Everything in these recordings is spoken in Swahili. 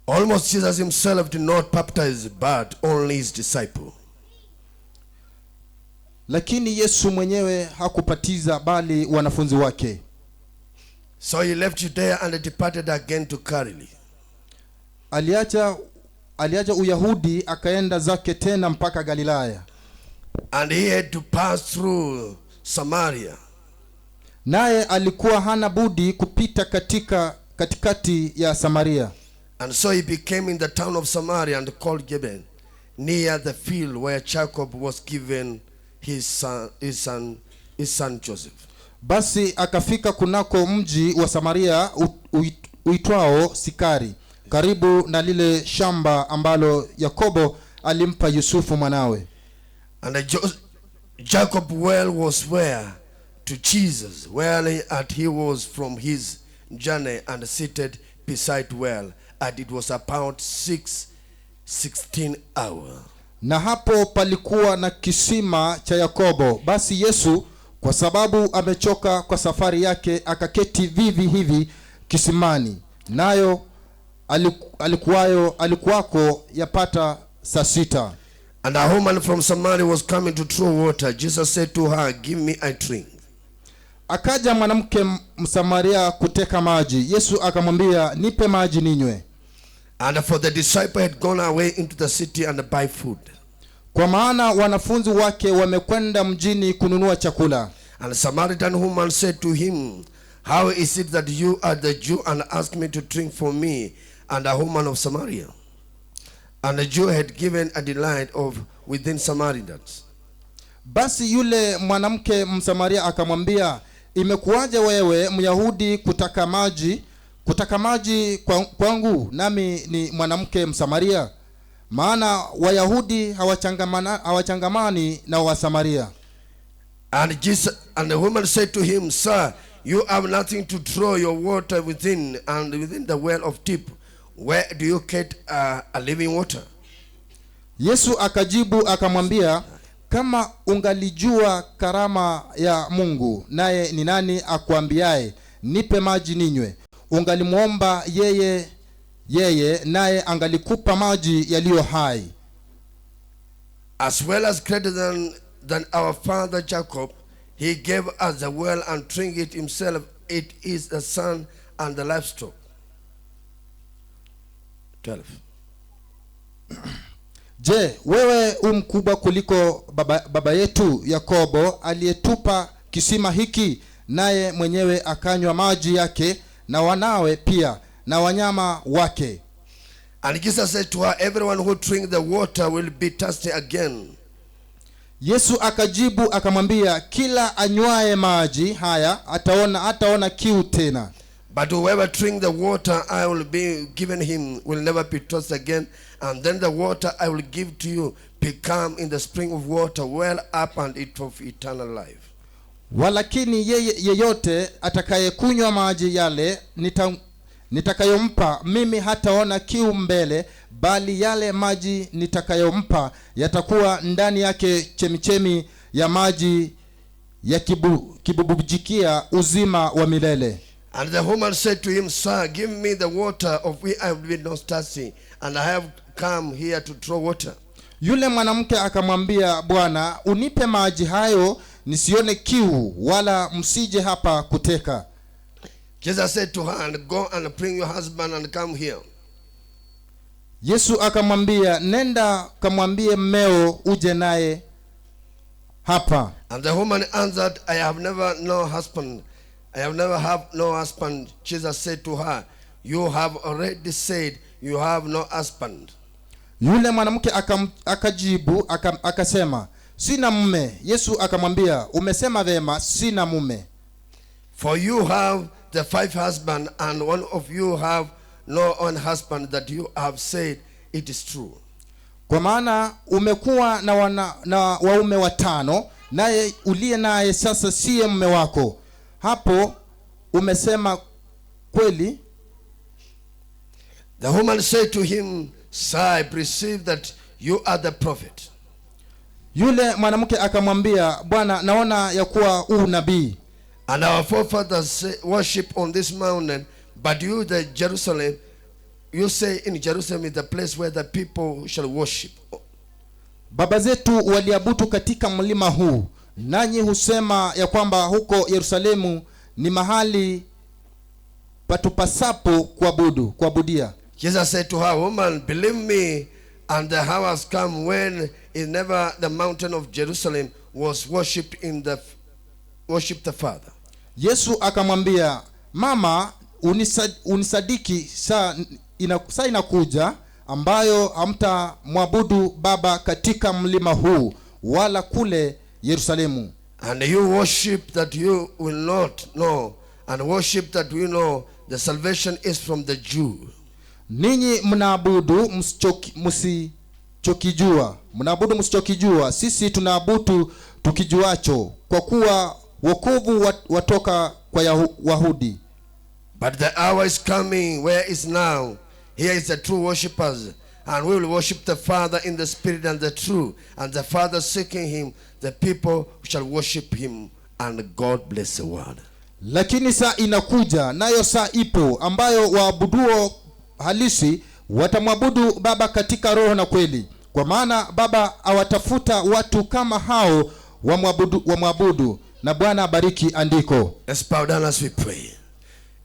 Almost Jesus himself did not baptize, but only his disciple. Lakini Yesu mwenyewe hakupatiza bali wanafunzi wake. So he left Judea and departed again to Galilee. Aliacha Uyahudi akaenda zake tena mpaka Galilaya. And he had to pass through Samaria. Naye alikuwa hana budi kupita katikati ya Samaria. And so he became in the town of Samaria and called Gibeon, near the field where Jacob was given his son Joseph. Basi akafika kunako mji wa Samaria uitwao Sikari, karibu na lile shamba ambalo Yakobo alimpa Yusufu mwanawe. And Jacob well was where to Jesus, where he was from his journey, and seated beside well, and it was about 6:16 hour. Na hapo palikuwa na kisima cha Yakobo. Basi Yesu kwa sababu amechoka kwa safari yake akaketi vivi hivi kisimani, nayo alikuwako yapata saa 6. And a woman from Samaria was coming to draw water. Jesus said to her, "Give me a drink." Akaja mwanamke Msamaria kuteka maji. Yesu akamwambia, nipe maji ninywe. And for the disciple had gone away into the city and buy food. Kwa maana wanafunzi wake wamekwenda mjini kununua chakula. And the Samaritan woman said to him, "How is it that you are the Jew and ask me to drink for me, and a woman of Samaria?" And the Jew had given a delight of within Samaritans. Basi yule mwanamke Msamaria akamwambia, imekuwaje wewe Myahudi kutaka maji kwangu, nami ni mwanamke Msamaria? Maana Wayahudi hawachangamani na Wasamaria. And the woman said to him, "Sir, you have nothing to draw your water within, and within the well of deep, where do you get a living water?" Yesu akajibu akamwambia, kama ungalijua karama ya Mungu, naye ni nani akuambiaye nipe maji ninywe, ungalimuomba yeye naye angalikupa maji yaliyo hai. As well as greater than our father Jacob, he gave us the well and drink it himself. It is the son and the livestock. 12. Je, wewe umkubwa kuliko baba yetu Yakobo aliyetupa kisima hiki, naye mwenyewe akanywa maji yake na wanawe pia na wanyama wake? And Jesus said to her, "Everyone who drinks the water will be thirsty again." Yesu akajibu akamwambia, kila anywaye maji haya ataona kiu tena. But whoever drinks the water I will be given him will never be thirsty again, and then the water I will give to you become in the spring of water well up and it of eternal life. Walakini yeyote atakayekunywa maji yale nitakayompa mimi hataona kiu mbele, bali yale maji nitakayompa yatakuwa ndani yake chemichemi ya maji ya kibubujikia uzima wa milele. And the woman said to him, "Sir, give me the water of which I will be not thirsty, and I have come here to draw water." Yule mwanamke akamwambia, Bwana, unipe maji hayo nisione kiu, wala msije hapa kuteka. Jesus said to her, "Go and bring your husband and come here." Yesu akamwambia, nenda kamwambie mmeo uje naye hapa. And the woman answered, "I have never no husband. I have never had no husband." Jesus said to her, "You have already said you have no husband." Yule mwanamke akajibu akasema, sina mume. Yesu akamwambia, umesema vema, sina mume. For you have the 5 husbands, and one of you have no own husband, that you have said it is true. Kwa maana umekuwa na waume 5, naye uliye naye sasa siye mume wako. Hapo umesema kweli. The woman said to him, "Sir, I perceive that you are the prophet." Yule mwanamke akamwambia, Bwana, naona ya kuwa nabii. And our forefathers worship on this mountain, but you, the Jerusalem, you say in Jerusalem is the place where the people shall worship. Baba zetu waliabudu katika mlima huu, nanyi husema ya kwamba huko Yerusalemu ni mahali patupasapo kuabudia. Jesus said to her, woman, believe me, and the hour has come when is never the mountain of Jerusalem was worshipped the Father. Yesu akamwambia, mama, unisadiki saa inakuja ambayo hamtamwabudu Baba katika mlima huu wala kule Yerusalemu. And you worship that you will not know, and worship that we know the salvation is from the Jew. Ninyi mnaabudu msichokijua, sisi tunaabudu tukijuacho, kwa kuwa wokovu watoka kwa Wayahudi. But the hour is coming where is now. Here is the true worshippers, and we will worship the Father in the spirit and the truth, and the Father seeking him, the people shall worship him, and God bless the word. Lakini saa inakuja, nayo saa ipo, ambayo waabuduo halisi watamwabudu Baba katika roho na kweli, kwa maana Baba awatafuta watu kama hao wamwabudu. Na Bwana abariki andiko. Let's bow down as we pray.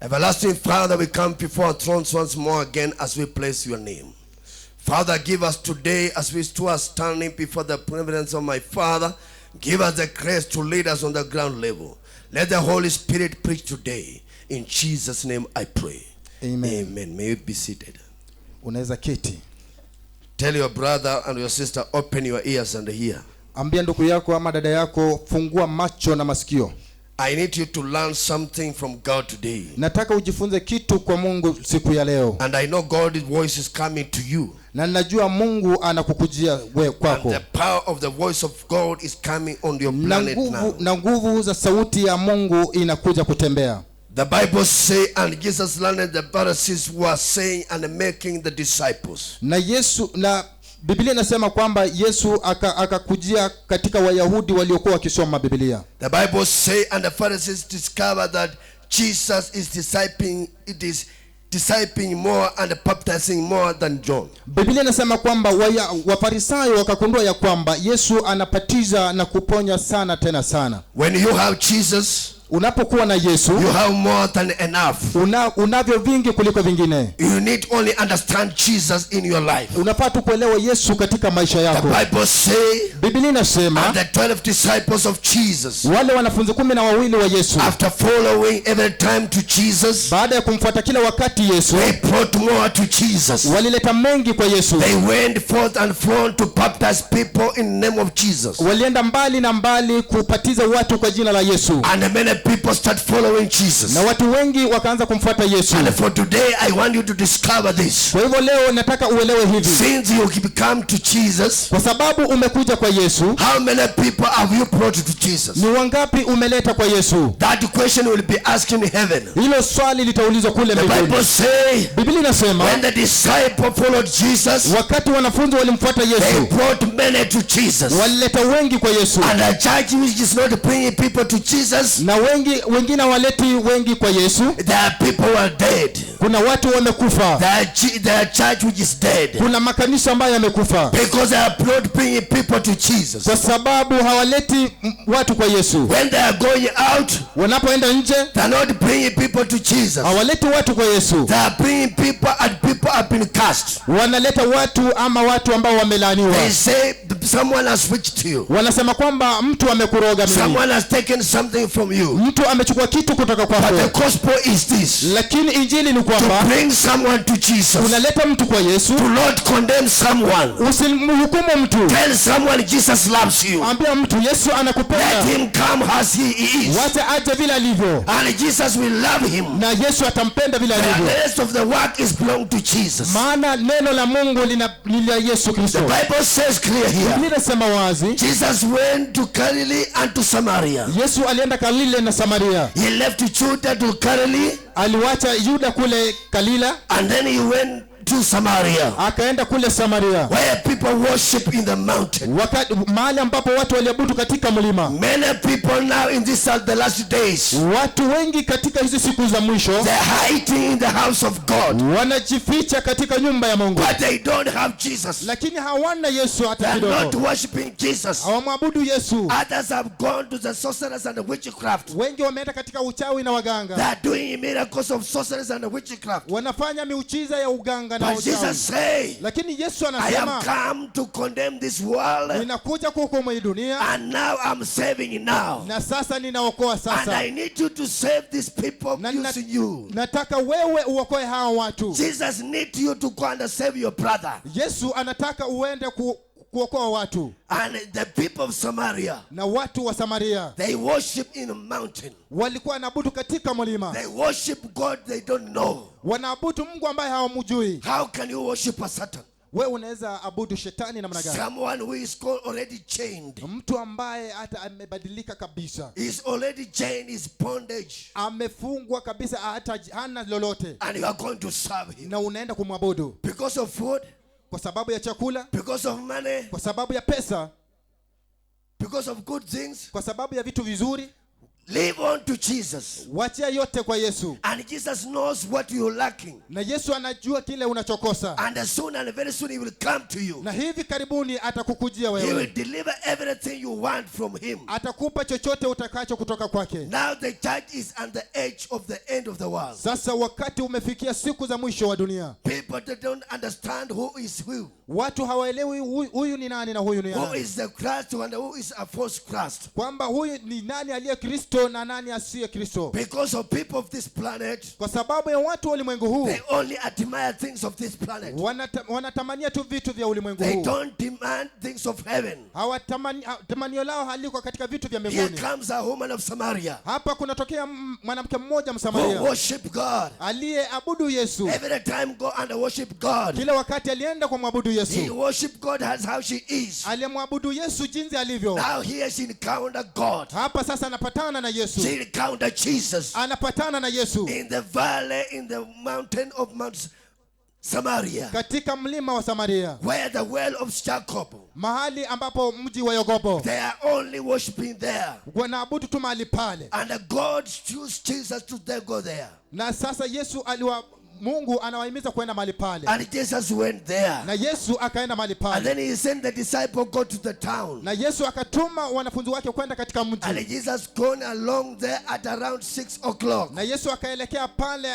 Everlasting Father, we come before our thrones once more again as we place your name. Father, give us today, as we are standing before the presence of my Father, give us the grace to lead us on the ground level. Let the Holy Spirit preach today. In Jesus' name I pray. Amen. Amen. May you be seated. Unaweza keti. Tell your brother and your sister, open your ears and hear. Ambia ndugu yako ama dada yako, fungua macho na masikio. I need you to learn something from God today. Nataka ujifunze kitu kwa Mungu siku ya leo. And I know God's voice is coming to you. Na ninajua Mungu anakukujia kwako. And the power of the voice of God is coming on your planet now. Na nguvu za sauti ya Mungu inakuja kutembea. The Bible say, and Jesus learned the Pharisees were saying and making the disciples. Na Biblia inasema kwamba Yesu akakujia katika Wayahudi waliokuwa wakisoma Biblia. The Bible say, and the Pharisees discovered that Jesus is discipling more and baptizing more than John. Biblia inasema kwamba Wafarisayo wakagundua ya kwamba Yesu anapatiza na kuponya sana tena sana. When you have Jesus, unapokuwa na Yesu, you have more than enough. Unavyo vingi kuliko vingine. You need only understand Jesus in your life. Unapata kuelewa Yesu katika maisha yako. The Bible say, Biblia inasema, and the 12 disciples of Jesus, wale wanafunzi 12 wa Yesu, after following every time to Jesus, baada ya kumfuata kila wakati Yesu, they brought more to Jesus. Walileta mengi kwa Yesu. They went forth and flown to baptize people in the name of Jesus. Walienda mbali na mbali kupatiza watu kwa jina la Yesu. And many people start following Jesus. Na watu wengi wakaanza kumfuata Yesu. And for today I want you to discover this. Kwa hivyo leo nataka uelewe hivi. Since you come to Jesus, kwa sababu umekuja kwa Yesu, how many people have you brought to Jesus? Ni wangapi umeleta kwa Yesu? That question will be asked in heaven. Hilo swali litaulizwa kule mbinguni. The Bible say, Biblia inasema, when the disciple followed Jesus, wakati wanafunzi walimfuata Yesu, they brought many to Jesus. Walileta wengi kwa Yesu. And the church which is not bringing people to Jesus, na wengine waleti wengi kwa Yesu, their people are dead. Kuna watu wamekufa. The church which is dead. Kuna makanisa ambayo yamekufa. Because they are not bringing people to Jesus. Kwa sababu hawaleti watu kwa Yesu. When they are going out, wanapoenda nje, they are not bringing people to Jesus. Hawaleti watu kwa Yesu. They are bringing people and people have been cast. Wanaleta watu ama watu ambao wamelaaniwa. They say someone has switched you. Wanasema kwamba mtu amekuroga mimi. Someone has taken something from you. Mtu amechukua kitu kutoka kwako. But the gospel is this. Lakini injili ni kwamba to bring someone to Jesus. Unaleta mtu kwa Yesu. To not condemn someone. Usimhukumu mtu. Tell someone Jesus loves you. Ambia mtu Yesu anakupenda. Let him come as he is. Wacha aje vile alivyo. And Jesus will love him. Na Yesu atampenda vile alivyo. The rest of the work is belong to Jesus. Maana neno la Mungu ni la Yesu Kristo. The Bible says clear here. Biblia inasema wazi. Jesus went to Galilee and to Samaria. Yesu alienda Galile na Samaria. He left Judah to Galilee. Aliwacha Yuda kule Galila. And then he went to Samaria, akaenda kule Samaria, where people worship in the mountain. wakati mahali ambapo watu waliabudu katika mlima. Many people now in this the last days, Watu wengi katika hizi siku za mwisho they are hiding in the house of God, wanajificha katika nyumba ya Mungu, but they don't have Jesus. lakini hawana Yesu They hata are not kidogo. worshiping Jesus. Hawamwabudu Yesu. Others have gone to the sorcerers and the witchcraft. Wengi wameenda katika uchawi na They waganga, are doing miracles of sorcerers and the witchcraft. wanafanya miujiza ya uganga na But uchawi. Jesus say, Lakini Yesu I have anasema, come to condemn this world, ninakuja kuhukumu hii dunia, and now I'm saving it now. na sasa ninaokoa And sasa. I need you to save these people Na using you. nataka wewe uokoe hawa watu. Jesus needs you to go and save your brother. Yesu anataka uende kuokoa watu. And the people of Samaria, Na watu wa Samaria they worship in a mountain. walikuwa wanaabudu katika mlima, They worship God they don't know. wanaabudu Mungu ambaye hawamjui. How can you worship a Satan? Wewe unaweza abudu shetani namna gani? Someone who is already chained. Mtu ambaye hata amebadilika kabisa, He's already chained, his bondage. amefungwa kabisa, hata hana lolote, And you are going to serve him. na unaenda kumwabudu Because of food, kwa sababu ya chakula, because of money, kwa sababu ya pesa, because of good things. kwa sababu ya vitu vizuri. Live on to Jesus. Wachia yote kwa Yesu, And Jesus knows what you're lacking. na Yesu anajua kile unachokosa, And soon and very soon he will come to you. na hivi karibuni atakukujia He will wewe, deliver everything you want from him. atakupa chochote utakacho kutoka kwake. Now the church is on the edge of the end of the world. Sasa wakati umefikia siku za mwisho wa dunia. People that don't understand who is who. Watu hawaelewi huyu ni nani na huyu ni Who nani, is the Christ and who is a false Christ. kwamba huyu ni nani aliye Kristo na nani asiye Kristo. Because of people of this planet, Kwa sababu ya watu wa ulimwengu huu they only admire things of this planet. wanatamania tu vitu vya ulimwengu They huu, don't demand things of heaven. tamanio lao haliko katika vitu vya Here mbinguni. comes a woman of Samaria Hapa kunatokea mwanamke mmoja who Msamaria worship God. aliyeabudu Yesu. Every time go and worship God. Kila wakati alienda kwa mwabudu He Yesu, worship God as how she is. alimwabudu Yesu jinsi alivyo. Now here she encounter God. Hapa sasa anapatana na Yesu, She encounter Jesus anapatana na Yesu in the valley, in the mountain of Mount Samaria, katika mlima wa Samaria, where the well of Jacob. mahali ambapo mji wa Yakobo They are only worshiping there. wanaabudu tu mahali pale. And God chose Jesus to go there. Na sasa Mungu anawahimiza kwenda mahali pale, And Jesus went there. na Yesu akaenda mahali And pale, then he sent the disciple go to the town. na Yesu akatuma wanafunzi wake kwenda katika And mji, Jesus gone along there at around 6 o'clock. na Yesu akaelekea pale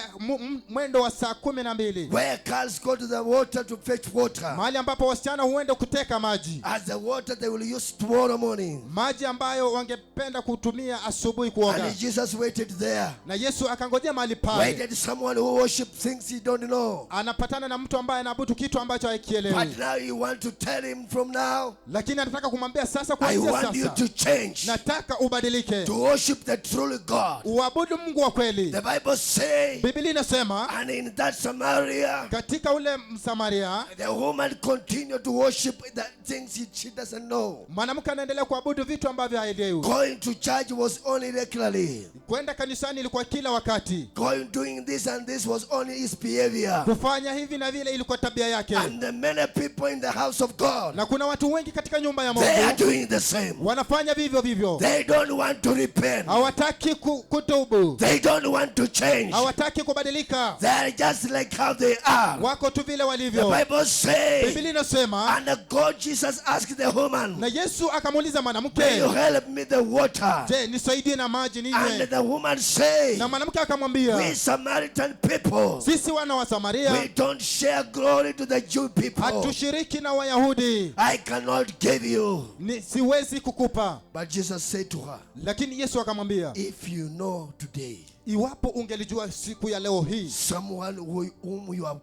mwendo wa saa 12, Where girls go to the water to fetch water. mahali ambapo wasichana huenda kuteka maji, As the water they will use tomorrow morning. maji ambayo wangependa kutumia asubuhi kuoga. And Jesus waited there. Na Yesu akangojea mahali pale, Waited someone who worship things he don't know. anapatana na mtu ambaye anaabudu kitu ambacho But hakielewi, now you want to tell him from now, lakini anataka kumwambia sasa, I kuanzia want you sasa to change. nataka ubadilike, To worship the true God. uabudu Mungu wa kweli. The Bible say, Biblia inasema and in that Samaria, katika ule Msamaria the woman continued to worship the things she doesn't know. mwanamke anaendelea kuabudu vitu ambavyo haelewi. Going to church was only regularly. Kwenda kanisani ilikuwa kila wakati, Doing this and this was only his behavior. kufanya hivi na vile ilikuwa tabia yake. And the many people in the house of God, Na kuna watu wengi katika nyumba ya they are Mungu doing the same. wanafanya vivyo vivyo, They don't want to repent. hawataki kutubu, They don't want to change. hawataki kubadilika, They are just like how they are. wako tu vile The walivyo. Bible says, Biblia inasema, and God Jesus asked the woman, na Yesu akamuuliza "Can you mwanamke, help me the water?" je, nisaidie na maji And ninywe? the woman said, Na mwanamke "We akamwambia, Samaritan people, sisi wana wa we Samaria don't share glory to the Jew people. hatushiriki na Wayahudi, I cannot give you." siwezi kukupa. But Jesus said to her, Lakini Yesu akamwambia, "If you know today iwapo ungelijua siku ya leo hii someone whom you have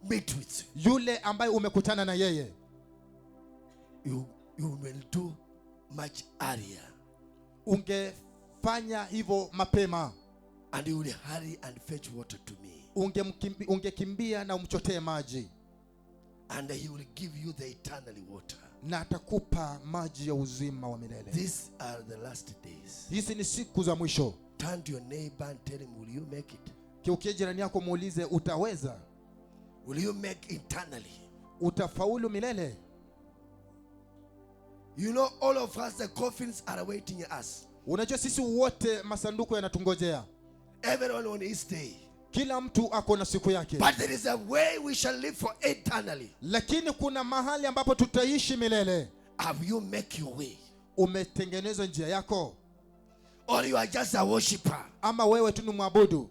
met with, yule ambaye umekutana na yeye, you will do much earlier, ungefanya hivyo mapema, and you will hurry and fetch water to me, ungekimbia na umchotee maji, and he will give you the eternal water." na atakupa maji ya uzima wa milele. These are the last days. Hizi ni siku za mwisho. Turn to your neighbor and tell him, will you make it? Kiukie jirani yako muulize, utaweza? will you make eternally? Utafaulu milele? You know, all of us, the coffins are awaiting us. Unajua sisi wote masanduku yanatungojea. Everyone on his day. Kila mtu ako na siku yake. But there is a way we shall live for eternally. Lakini kuna mahali ambapo tutaishi milele. Have you make your way? Umetengeneza njia yako? Or you are just a worshipper? Ama wewe tu ni mwabudu?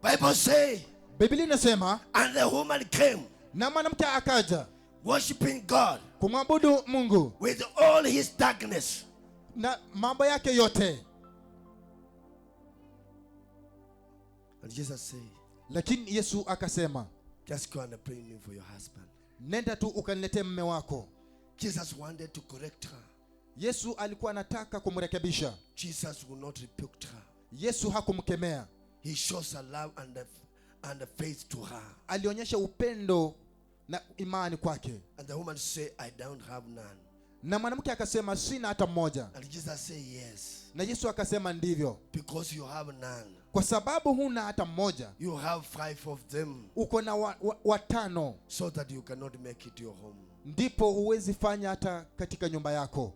Bible say, Biblia inasema, and the woman came, na mwanamke akaja worshiping God kumwabudu Mungu with all his darkness. na mambo yake yote. And Jesus said, Lakini Yesu akasema, just go and bring me for your husband. nenda tu ukaniletee mume wako. Jesus wanted to correct her. Yesu alikuwa anataka kumrekebisha. Jesus will not rebuke her. Yesu hakumkemea. He shows a love and a faith to her. Alionyesha upendo na imani kwake. And the woman said, I don't have none. Na mwanamke akasema, sina hata mmoja. And Jesus said, yes. Na Yesu akasema, ndivyo. Because you have none. Kwa sababu huna hata mmoja, You have 5 of them. uko na watano, So that you cannot make it your home. ndipo huwezi fanya hata katika nyumba yako.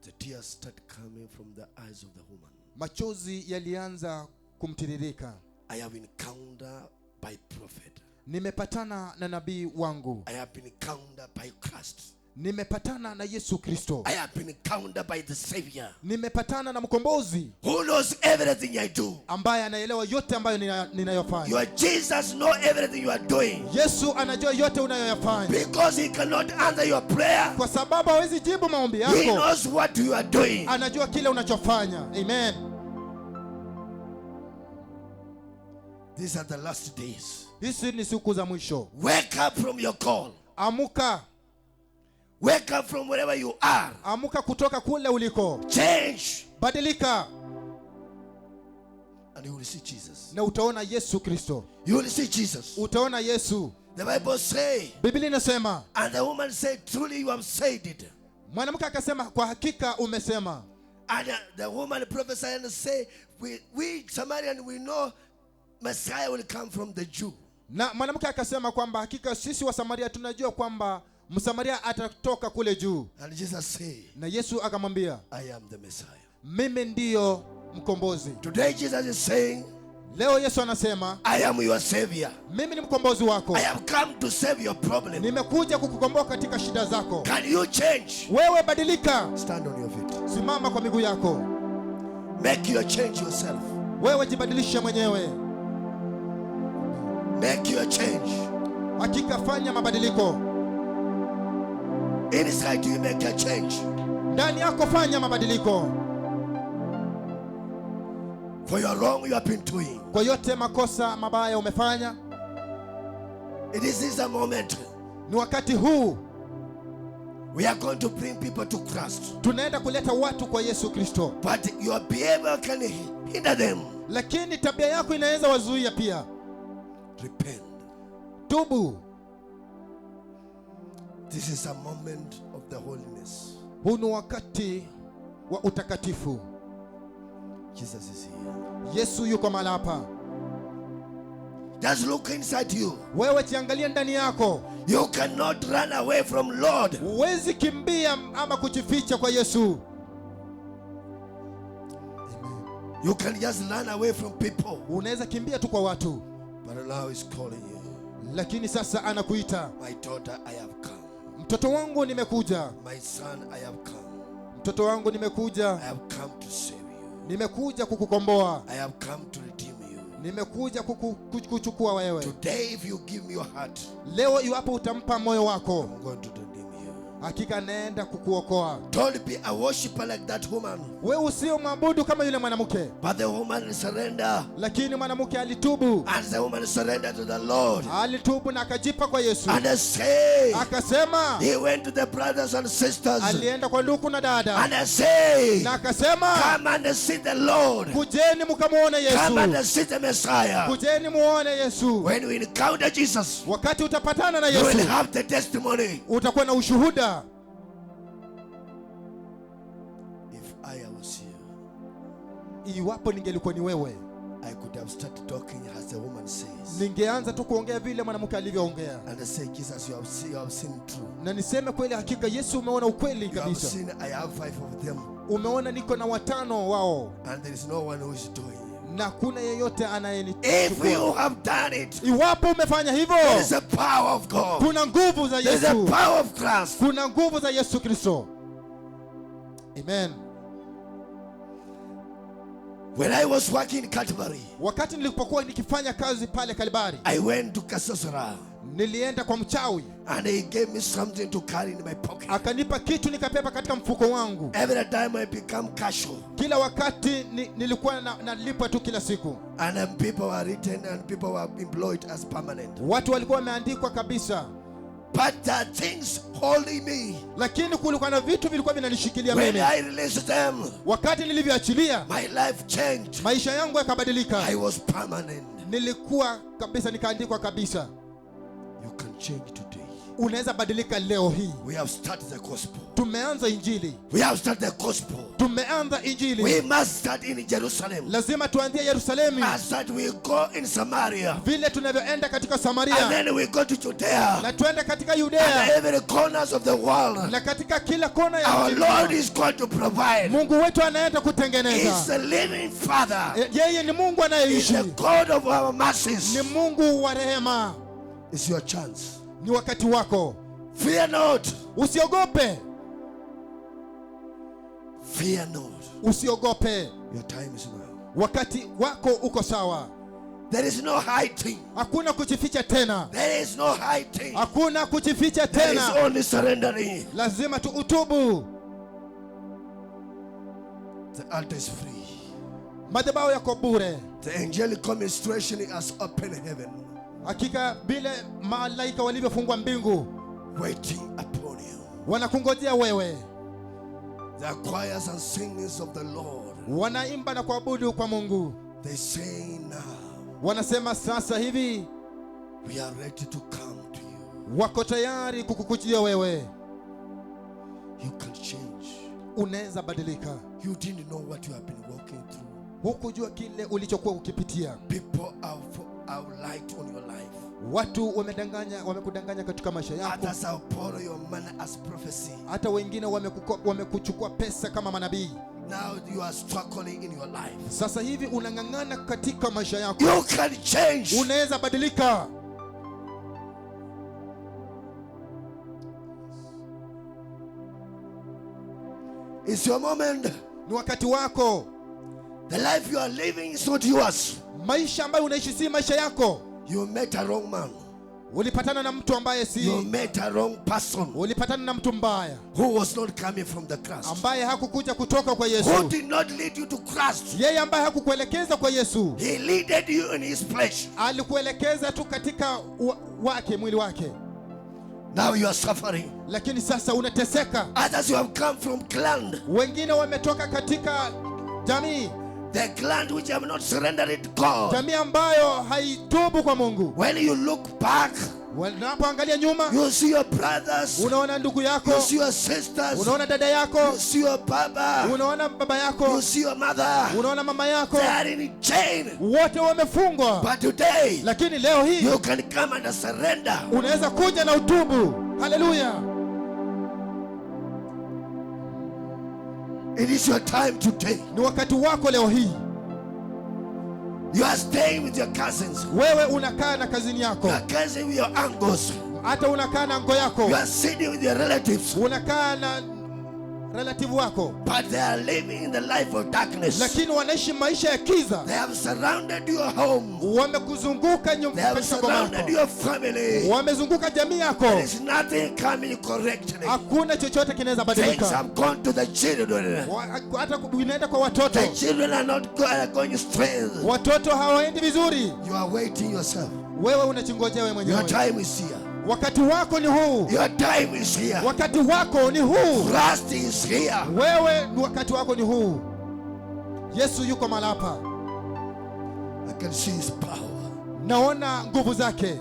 The tears start coming from the eyes of the woman. Machozi yalianza kumtiririka. I have encountered by prophet. Nimepatana na nabii wangu. I have been encountered by Christ. Nimepatana na Yesu Kristo. I have been encountered by the Savior. Nimepatana na mkombozi Who knows everything I do. ambaye anaelewa yote ambayo ninayofanya. Your Jesus know everything you are doing. Yesu anajua yote unayoyafanya. Because he cannot answer your prayer. Kwa sababu hawezi jibu maombi He yako. knows what you are doing. Anajua kile unachofanya. Amen. These are the last days. Hizi ni siku za mwisho. Wake up from your call. Amuka. Wake up from wherever you are. Amuka kutoka kule uliko. Change. Badilika. And you will see Jesus. Na utaona Yesu Kristo. You will see Jesus. Utaona Yesu. The Bible say, Biblia inasema, and the woman said, truly you have said it. mwanamke akasema, kwa hakika umesema. And the woman prophesied and say, we Samaritan, we know Messiah will come from the Jew. Na mwanamke akasema kwamba hakika sisi wa Samaria tunajua kwamba Msamaria atatoka kule juu. And Jesus said, Na Yesu akamwambia, I am the Messiah. mimi ndiyo mkombozi. Today Jesus is saying, Leo Yesu anasema, I am your Savior. mimi ni mkombozi wako. I have come to save your problem. Nimekuja kukukomboa katika shida zako. Can you change? Wewe badilika. Stand on your feet. Simama kwa miguu yako. Make your change yourself. Wewe jibadilishe mwenyewe. Make your change. Hakika fanya mabadiliko. Inside you make a change. Ndani yako fanya mabadiliko. For your wrong you have been doing. Kwa yote makosa mabaya umefanya, It is a moment. ni wakati huu We are going to bring people to Christ. tunaenda kuleta watu kwa Yesu Kristo. But your behavior can hinder them. Lakini tabia yako inaweza wazuia pia. Repent. Tubu. This is a moment of the holiness. Huu ni wakati wa utakatifu. Jesus is here. Yesu yuko mahali hapa. Just look inside you. Wewe jiangalie ndani yako. You cannot run away from Lord. Huwezi kimbia ama kujificha kwa Yesu. You can just run away from people. Unaweza kimbia tu kwa watu. But now he's calling you. Lakini sasa anakuita. My daughter, I have come. Mtoto wangu nimekuja. My son, I have come. Mtoto wangu nimekuja. I have come to save you. Nimekuja kukukomboa. I have come to redeem you. Nimekuja kukuchukua wewe. Today, if you give me your heart, Leo iwapo utampa moyo wako, I'm going to redeem you. hakika naenda kukuokoa. Don't be a worshiper like that woman. Wewe usio mwabudu kama yule mwanamke. But the woman surrendered. Lakini mwanamke alitubu. And the woman surrendered to the Lord. Alitubu na akajipa kwa Yesu. And they say, Akasema, he went to the brothers and sisters. alienda kwa ndugu na dada. And they say, Na akasema, come and see the Lord. kujeni mkamuone Come and Yesu. see the Messiah. Kujeni muone Yesu. When we encounter Jesus, Wakati utapatana na you will Yesu, have the testimony. utakuwa na ushuhuda. If I was here, Iwapo ningelikuwa ni wewe, I could have have started talking as the woman says. ningeanza tu kuongea vile mwanamke alivyoongea, And I say, Jesus, you have seen true. na niseme kweli, hakika Yesu umeona ukweli You have kabisa. seen I have 5 of them. Umeona niko na 5 wao, And there is no one who is doing. na kuna yeyote If you anayenichukua. have done it, Iwapo umefanya hivyo, there is a power of God. kuna nguvu za There is a Yesu, power of Christ. kuna nguvu za Yesu Kristo. Amen. When I was working in Calvary, Wakati nilipokuwa nikifanya kazi pale Kalvari, I went to Kasasara nilienda kwa mchawi, and he gave me something to carry in my pocket. akanipa kitu nikapepa katika mfuko wangu. Every time I become casual, Kila wakati nilikuwa nalipwa tu kila siku. and then people were written and people were employed as permanent. Watu walikuwa wameandikwa kabisa, But there are things holding me. lakini kulikuwa na vitu vilikuwa vinanishikilia When mimi. I released them, Wakati nilivyoachilia, my life changed. maisha yangu yakabadilika. I was permanent. Nilikuwa kabisa, nikaandikwa kabisa. You can change today. Unaweza badilika leo hii. We have started the gospel. Tumeanza injili, We have started the gospel. tumeanza injili. We must start in Jerusalem. Lazima tuanzie Yerusalemu, As that we go in Samaria, vile tunavyoenda katika and Samaria, then we go to Judea, na tuende katika and Yudea, every corners of the world. na katika kila kona ya Our nchi. Lord is going to provide. Mungu wetu anaenda He kutengeneza. is the living Father. Yeye ni Mungu He is anayeishi, the God of our mercies. ni Mungu wa rehema. It's your chance. Ni wakati wako, Fear not. usiogope, Fear not. usiogope. Your time is now. Wakati wako uko sawa, There is no hiding. hakuna kujificha tena, There is no hiding. hakuna kujificha There is tena. only surrendering. Lazima tu utubu. The altar is free. Madhabahu yako bure. The angelic administration has opened heaven, Hakika vile malaika walivyofungwa mbingu, waiting upon you. wanakungojea wewe. The choirs and singings of the Lord, Wanaimba na kuabudu kwa Mungu, they say now, wanasema sasa hivi we are ready to come to you. wako tayari kukukujia wewe. You can change. Unaweza badilika. You didn't know what you have been walking through. Hukujua kile ulichokuwa ukipitia. People have light on your life. Watu wamekudanganya katika maisha yako. Others have borrowed your money as prophecy. Hata wengine wamekuchukua pesa kama manabii. Now you are struggling in your life. Sasa hivi unang'ang'ana katika maisha yako. You can change. Unaweza badilika. It's your moment. Ni wakati wako. The life you are living is not yours. Maisha ambayo unaishi si maisha yako. You met a wrong man. Ulipatana na mtu ambaye You met a wrong person ulipatana na mtu mbaya who was not coming from the Christ. ambaye hakukuja kutoka kwa Who Yesu. did not lead you to Christ. Yeye ambaye hakukuelekeza kwa Yesu, He leaded you in his flesh. alikuelekeza tu katika mwili wake. Now you are suffering. Lakini sasa unateseka. Others you have come from clan. Wengine wametoka katika jamii, The clan which have not surrendered to God. jamii ambayo haitubu kwa Mungu. When you look back, Unapoangalia nyuma, you see your brothers, unaona ndugu yako, you see your sisters, unaona dada yako, you see your baba, unaona baba you yako, see your mother. unaona mama yako, They are in chain. wote wamefungwa. But today, Lakini leo hii you can come and surrender. unaweza kuja na utubu. Haleluya! It is your time today. Ni wakati wako leo hii. You are staying with your cousins. Wewe unakaa na kazini yako, You are cousin with your uncles. hata unakaa na ngo yako, You are sitting with your relatives. unakaa na relative wako, But they are living in the life of darkness. lakini wanaishi maisha ya kiza. They have surrounded your home. Wamekuzunguka They have surrounded your family. wamezunguka jamii yako. There is nothing coming correctly. Hakuna chochote kinaweza Things badilika. have gone to the children. Hata inaenda kwa watoto. The children are not going straight. Watoto hawaendi vizuri. You are waiting yourself. Wewe unachingojea wewe Your mwenyewe. time is here. Wakati wako ni huu. Your time is here. Wakati wako ni huu. Christ is here. Wewe ni wakati wako ni huu. Yesu yuko mahali hapa. I can see his power. Naona nguvu zake.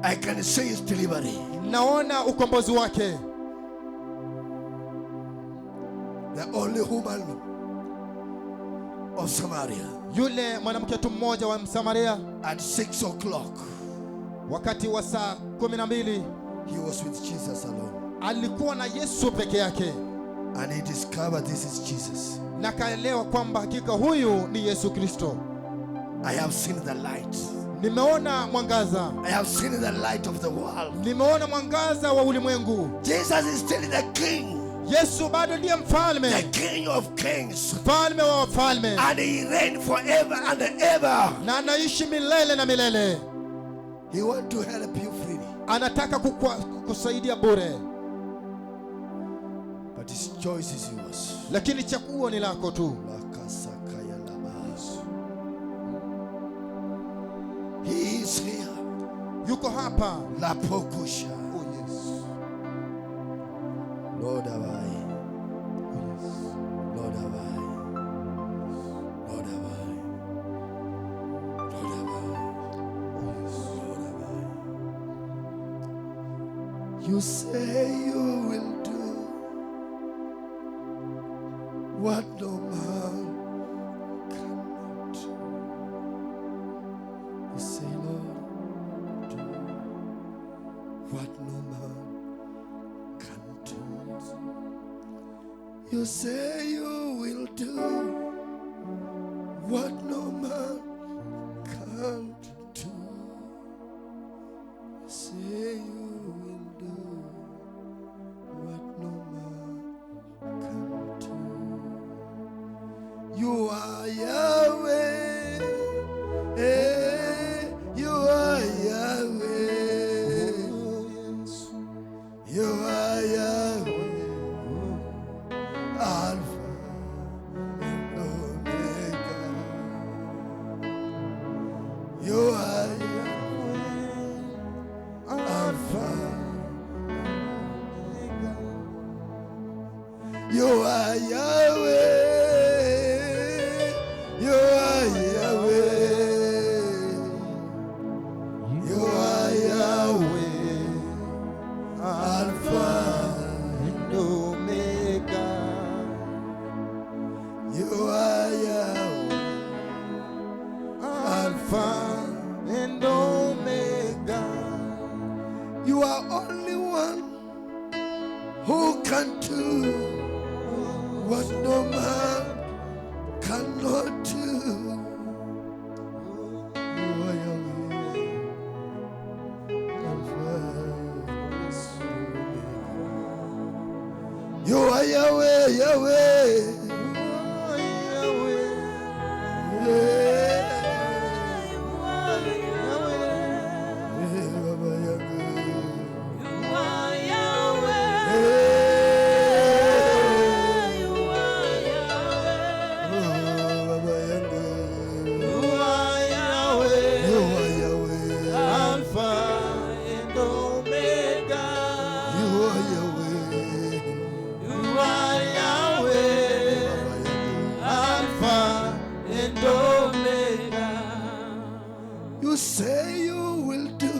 I can see his delivery. Naona ukombozi wake. The only woman of Samaria Yule mwanamke tu mmoja wa Msamaria, at 6 o'clock, wakati wa saa 12, he was with Jesus alone. alikuwa na Yesu peke yake, And he discovered this is Jesus. na kaelewa kwamba hakika huyu ni Yesu Kristo. I have seen the light. Nimeona mwangaza, I have seen the light of the world. nimeona mwangaza wa ulimwengu. Jesus is still the king. Yesu bado ndiye The mfalme, king of kings. mfalme wa wafalme, And he reigned forever and ever. na anaishi milele na milele. He wants to help you freely. Anataka kukusaidia bure, But his choice is yours. lakini chaguo ni lako tu. He is here. Yuko hapa. La Pokusha. Oh yes. Lord have I. Oh yes. Lord have I. Lord have I. Lord have I. Oh yes. Lord have I. You say you will do what no man cannot do. You say, Lord, do what no man can do. You say you will do what no man can't do. You say you will do what no man can do. You are Yahweh. You are Yahweh. You are Yahweh. Alpha and Omega. You are Yahweh. Alpha and Omega. You are Yahweh. You are Yahweh. You are Yahweh. Alpha And Omega. You are Yahweh, Alpha and Omega. you are only one who can do what no man cannot do. You are Yahweh, Alpha and Omega. You are Yahweh, Yahweh. You say you will do,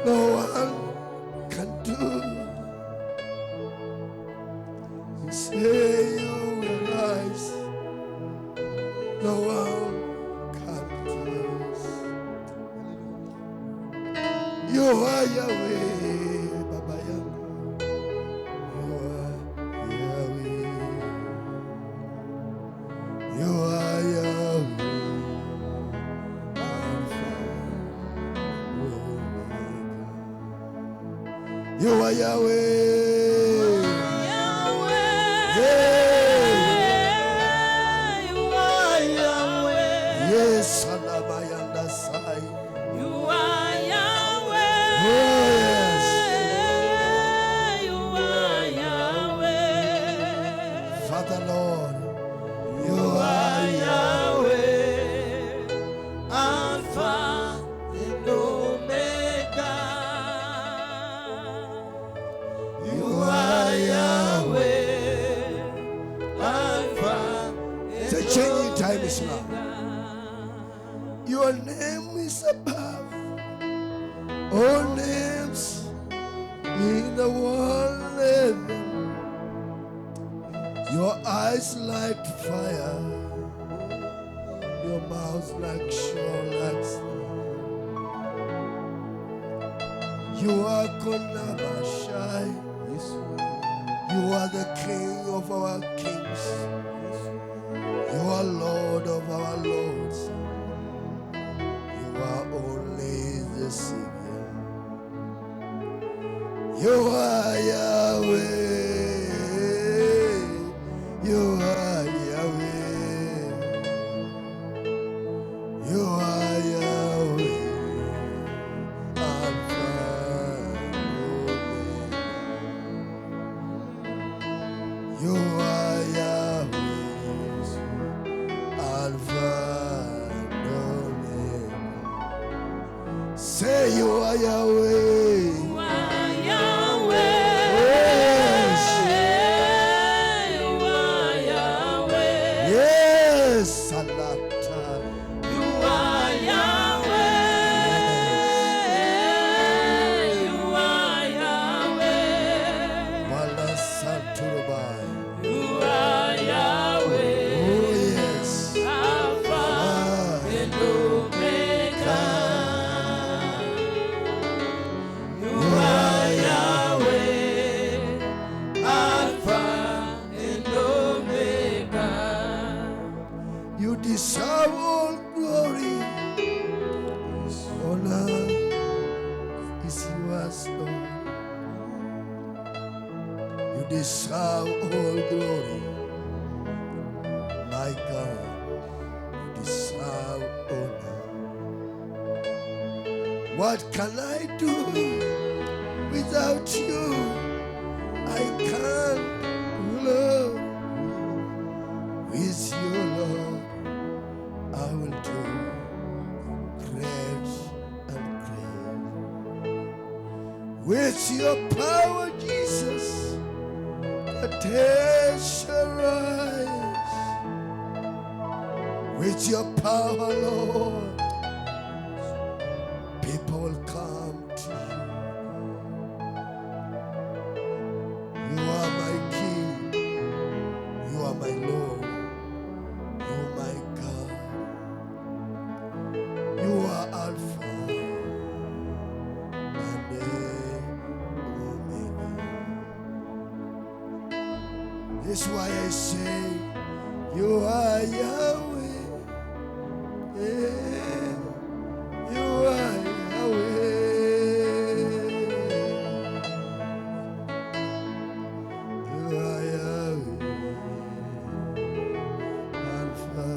no one can do. You say you will rise, no one can do. You are Yahweh, Baba yangu. You are Yahweh. You are Yahweh. You are Yahweh. Yes, Salamayanda Sai. Oh, yes. Father Lord, you are Alpha and Omega. You are Yahweh, Alpha and The changing time is Omega. now. Your name is above all names in the world. Heaven. Your eyes like fire. mouth like sure like snow. You are Konabashai. You are the King of our kings. You are Lord of our lords. You are only the Savior. You are Yahweh. You are Yahweh. You are Yahweh. Alpha and Omega. You are Yahweh. Alpha and Omega. Say you are Yahweh. You deserve all glory. Honor is yours, Lord. You deserve all glory. My God, you deserve honor. What can I do without you? I can't love with you, Lord. I will do great and great. With your power, Jesus, the dead shall rise. With your power, Lord, people will come to you. You are my King. You are my Lord. You are my God. You are Alpha and Omega. That's why I say, you are Yahweh. Yeah. You are Yahweh. You are Yahweh. Alpha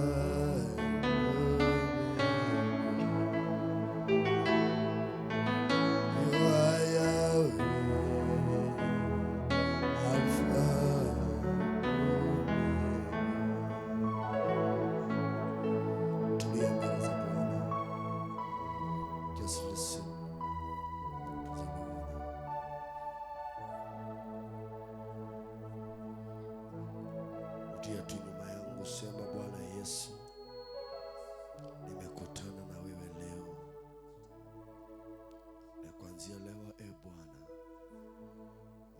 and Omega. You are Yahweh. Alpha and Omega. Tulia mbele za Bwana. Just listen to the Lord. Rudia tu nyuma yangu, sema Bwana Yesu, nimekutana na wewe leo, na kuanzia leo Bwana,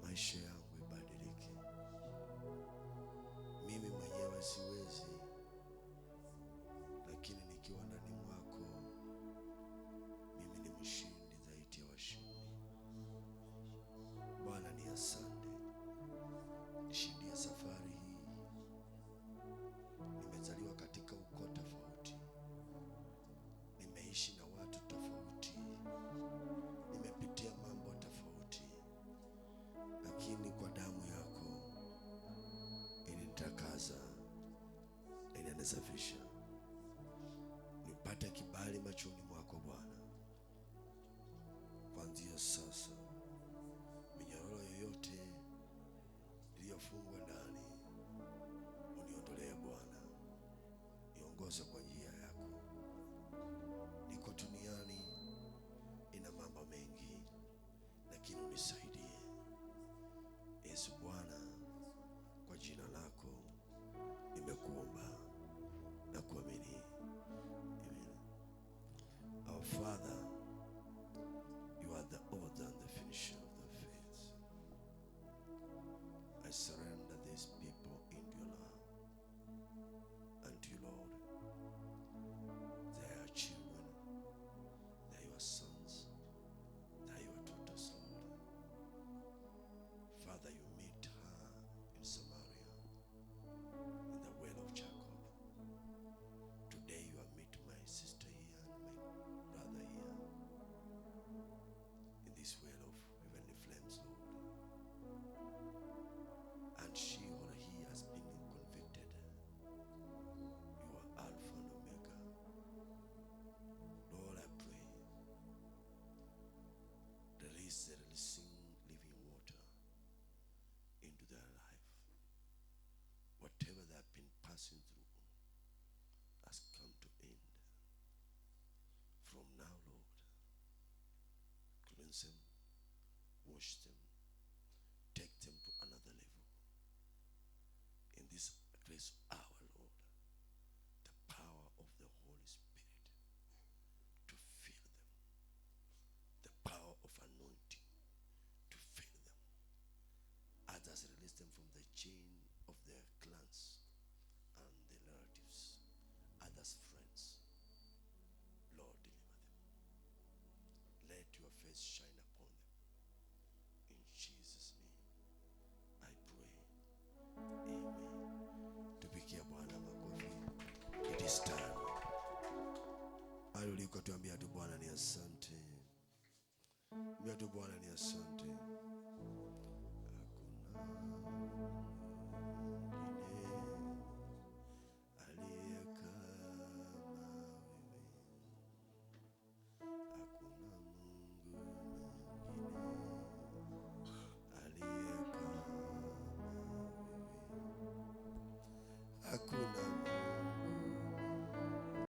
maisha yangu ibadilike. Mimi mwenyewe siwezi, lakini nikiwa ndani mwako mimi ni mshindi zaidi ya washindi. Bwana ni asante, nishindie safari hii. Nimezaliwa katika ukoo tofauti, nimeishi na watu tofauti, nimepitia mambo tofauti, lakini kwa damu yako inanitakaza, inanisafisha. Nipate kibali machoni mwako Bwana. Kuanzia sasa, minyororo yoyote iliyofungwa ndani uniondolee Bwana. Niongoze kwa njia yako. Niko duniani, ina mambo mengi, lakini unisaidie Yesu Bwana. Kwa jina lako nimekuomba na kuamini. Amen. Our Father, you are the author and the finisher. cleanse them, wash them, take them to another level. In this grace hour, Lord, the power of the Holy Spirit to fill them, the power of anointing to fill them. Others release them from the chain of their clans and their relatives, others friends. Lord, deliver them. Let your face shine upon them. In Jesus' name I pray. Amen. Tupikia Bwana makofi. It is time. Aliko tuambia tu Bwana ni asante. Mbia tu Bwana ni asante.